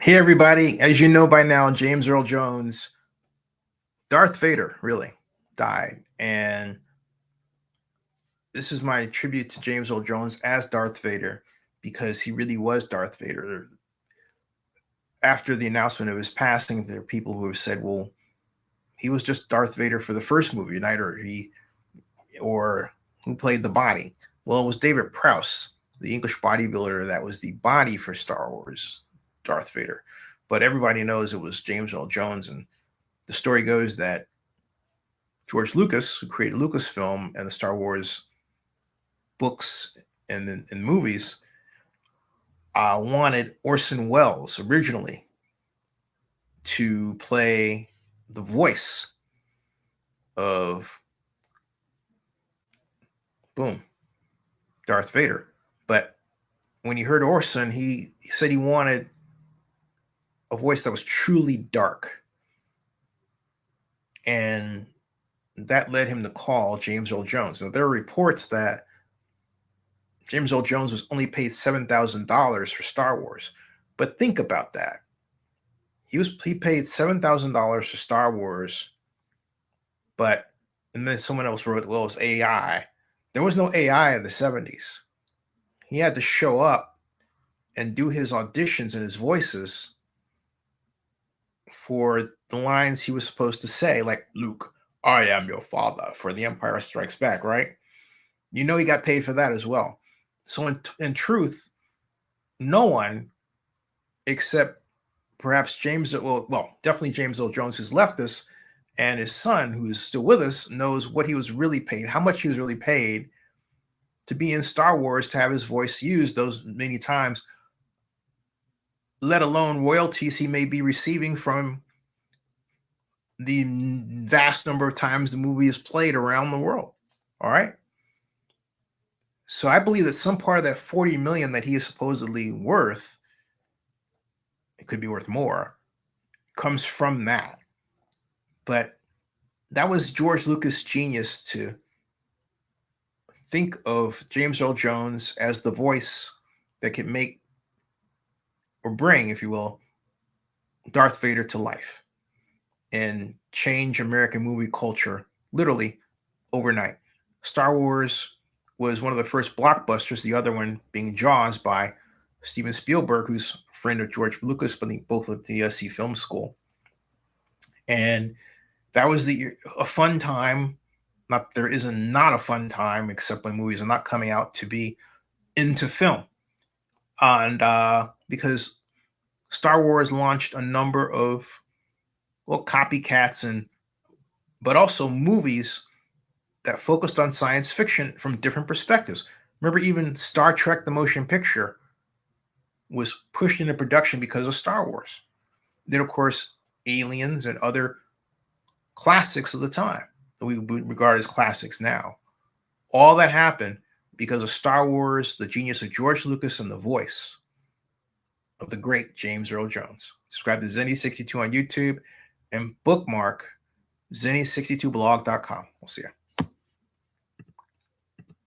Hey, everybody. As you know by now, James Earl Jones, Darth Vader, really died. And this is my tribute to James Earl Jones as Darth Vader because he really was Darth Vader. After the announcement of his passing, there are people who have said, well, he was just Darth Vader for the first movie, night, or who played the body? Well, it was David Prowse, the English bodybuilder that was the body for Star Wars, Darth Vader. But everybody knows it was James Earl Jones. And the story goes that George Lucas, who created Lucasfilm and the Star Wars books and movies, wanted Orson Welles originally to play the voice of Darth Vader. But when he heard Orson, he said he wanted a voice that was truly dark. And that led him to call James Earl Jones. Now, there are reports that James Earl Jones was only paid $7,000 for Star Wars. But think about that. He paid $7,000 for Star Wars, and then someone else wrote, well, it was AI. There was no AI in the 70s. He had to show up and do his auditions and his voices for the lines he was supposed to say, like, Luke, I am your father, for The Empire Strikes Back, right? You know he got paid for that as well. So in truth, no one except perhaps definitely James Earl Jones, who's left us, and his son, who's still with us, knows what he was really paid, how much he was really paid to be in Star Wars, to have his voice used those many times, let alone royalties he may be receiving from the vast number of times the movie is played around the world. All right. So I believe that some part of that 40 million that he is supposedly worth, it could be worth more, comes from that. But that was George Lucas' genius to think of James Earl Jones as the voice that could make or bring, if you will, Darth Vader to life and change American movie culture literally overnight. Star Wars was one of the first blockbusters, the other one being Jaws by Steven Spielberg, who's a friend of George Lucas, but both at the USC Film School. And that was a fun time. There is not a fun time, except when movies are not coming out, to be into film. And because Star Wars launched a number of copycats, but also movies that focused on science fiction from different perspectives. Remember, even Star Trek: The Motion Picture was pushed into production because of Star Wars. Then, of course, Aliens and other classics of the time that we regard as classics now. All that happened because of Star Wars, the genius of George Lucas, and the voice of the great James Earl Jones. Subscribe to Zenny62 on YouTube and bookmark Zenny62blog.com. We'll see you.